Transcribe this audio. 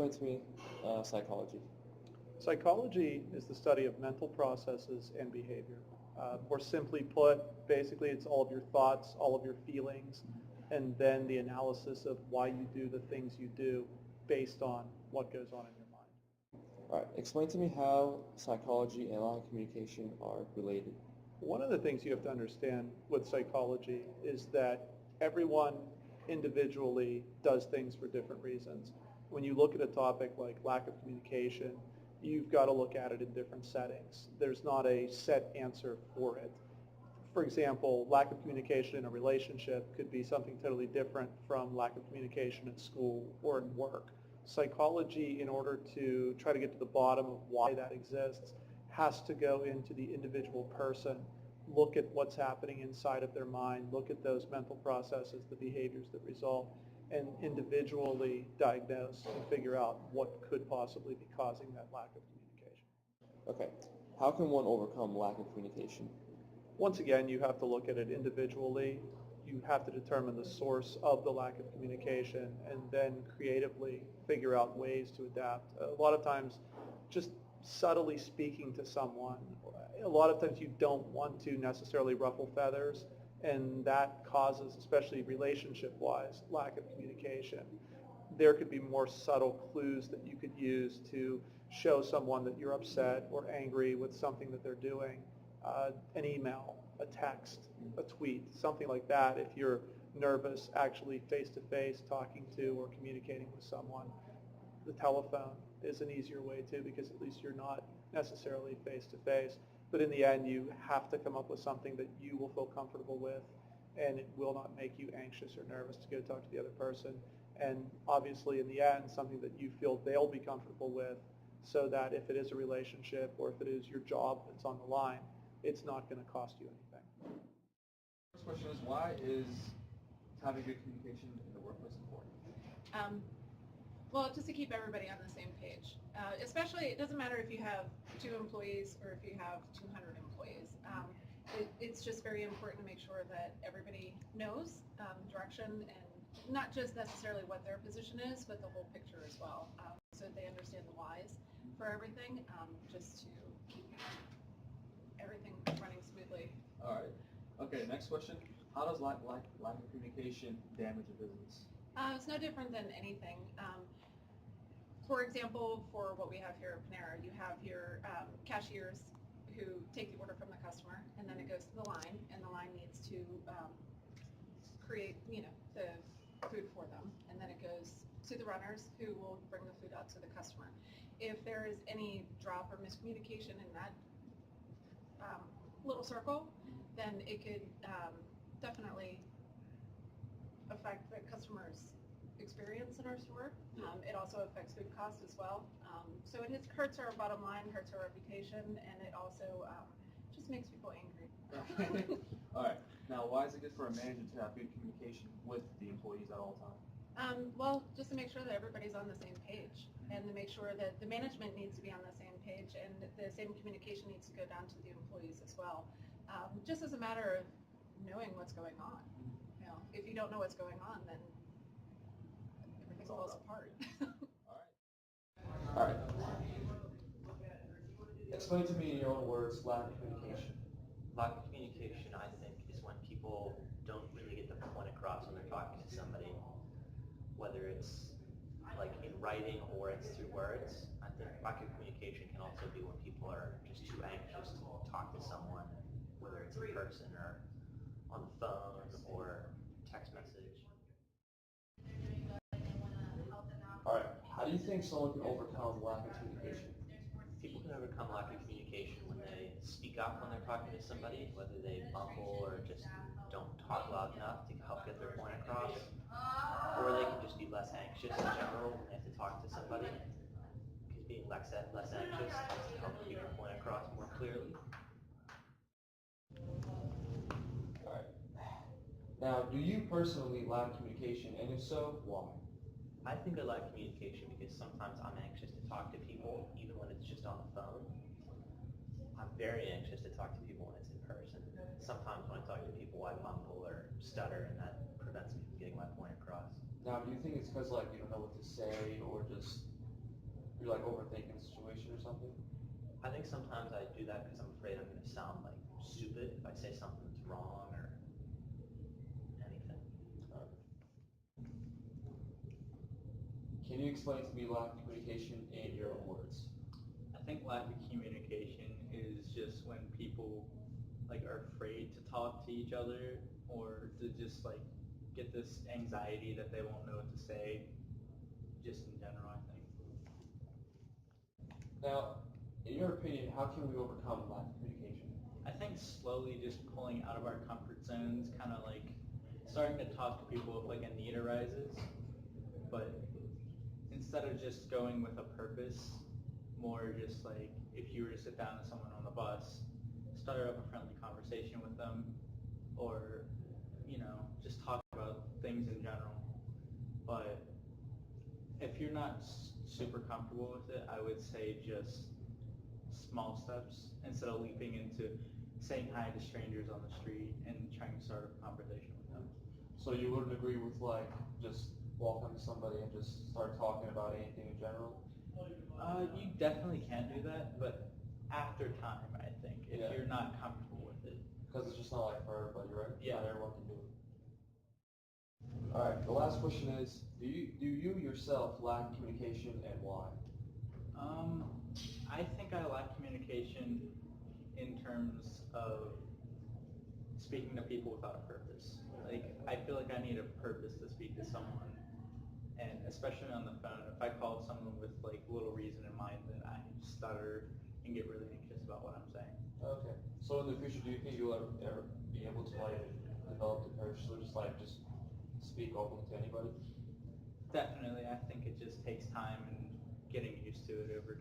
explain to me psychology. Psychology is the study of mental processes and behavior. Or simply put, basically it's all of your thoughts, all of your feelings, and then the analysis of why you do the things you do based on what goes on in your mind. All right, explain to me how psychology and lack of communication are related. One of the things you have to understand with psychology is that everyone individually does things for different reasons. When you look at a topic like lack of communication, you've got to look at it in different settings. There's not a set answer for it. For example, lack of communication in a relationship could be something totally different from lack of communication at school or in work. Psychology, in order to try to get to the bottom of why that exists, has to go into the individual person, look at what's happening inside of their mind, look at those mental processes, the behaviors that result, and individually diagnose and figure out what could possibly be causing that lack of communication. Okay, how can one overcome lack of communication? Once again, you have to look at it individually. You have to determine the source of the lack of communication and then creatively figure out ways to adapt. A lot of times, just subtly speaking to someone, a lot of times you don't want to necessarily ruffle feathers, and that causes, especially relationship-wise, lack of communication. There could be more subtle clues that you could use to show someone that you're upset or angry with something that they're doing. An email, a text, a tweet, something like that. If you're nervous actually face-to-face talking to or communicating with someone, the telephone is an easier way too, because at least you're not necessarily face-to-face. But in the end, you have to come up with something that you will feel comfortable with, and it will not make you anxious or nervous to go talk to the other person. And obviously, in the end, something that you feel they'll be comfortable with, so that if it is a relationship or if it is your job that's on the line, it's not going to cost you anything. First question is, why is having good communication in the workplace important? Well, just to keep everybody on the same page. Especially, it doesn't matter if you have 2 employees or if you have 200 employees. It's just very important to make sure that everybody knows direction, and not just necessarily what their position is, but the whole picture as well, so that they understand the whys for everything, just to keep everything running smoothly. All right. Okay, next question. How does lack of communication damage a business? It's no different than anything. For example, for what we have here at Panera, you have your cashiers who take the order from the customer, and then it goes to the line, and the line needs to create, the food for them, and then it goes to the runners who will bring the food out to the customer. If there is any drop or miscommunication in that little circle, then it could definitely affect the customer's experience in our store. It also affects food costs as well. So it hurts our bottom line, hurts our reputation, and it also just makes people angry. All right. Now, why is it good for a manager to have good communication with the employees at all times? Well, just to make sure that everybody's on the same page, and to make sure that the management needs to be on the same page, and the same communication needs to go down to the employees as well. Just as a matter of knowing what's going on. If you don't know what's going on, then everything falls apart. All right. Explain to me in your own words lack of communication. Lack of communication, I think, is when people don't really get the point across when they're talking to somebody, whether it's like in writing or it's through words. I think lack of communication can also be when people are just too anxious to talk to someone, whether it's in person or on the phone or text message. All right. How do you think someone can overcome lack of communication? People can overcome lack of communication when they speak up when they're talking to somebody, whether they mumble or just don't talk loud enough to help get their point across, or they can just be less anxious in general when they have to talk to somebody, because being less anxious helps to help get your point across more clearly. All right. Now, do you personally lack communication, and if so, why? I think I lack communication because sometimes I'm anxious to talk to people, even when it's just on the phone. I'm very anxious to talk to people when it's in person. Sometimes when I talk to people, I mumble or stutter, and that prevents me from getting my point across. Now, do you think it's because you don't know what to say, or just you're like overthinking the situation or something? I think sometimes I do that because I'm afraid I'm going to sound like stupid if I say something that's wrong or anything. Can you explain to me lack of communication in your own words? I think lack of communication is just when people like are afraid to talk to each other or to just like get this anxiety that they won't know what to say, just in general, I think. Now, in your opinion, how can we overcome lack of communication? I think slowly just pulling out of our comfort zones, kind of like starting to talk to people if like a need arises, but instead of just going with a purpose, more just like if you were to sit down with someone on the bus, start up a friendly conversation with them, or just talk about things in general. But if you're not super comfortable with it, I would say just small steps instead of leaping into saying hi to strangers on the street and trying to start a conversation with them. So you wouldn't agree with like just walk up to somebody and just start talking about anything in general? You definitely can do that, but after time, I think, if Yeah. you're not comfortable with it. Because it's just not like for everybody, right? Yeah. Not everyone can do it. All right. The last question is: Do you yourself lack communication, and why? I think I lack communication in terms of speaking to people without a purpose. Like, I feel like I need a purpose to speak to someone, and especially on the phone, if I call someone with like little reason in mind, then I stutter and get really anxious about what I'm saying. Okay. So in the future, do you think you'll ever be able to like develop the courage to just speak openly to anybody? Definitely, I think it just takes time and getting used to it over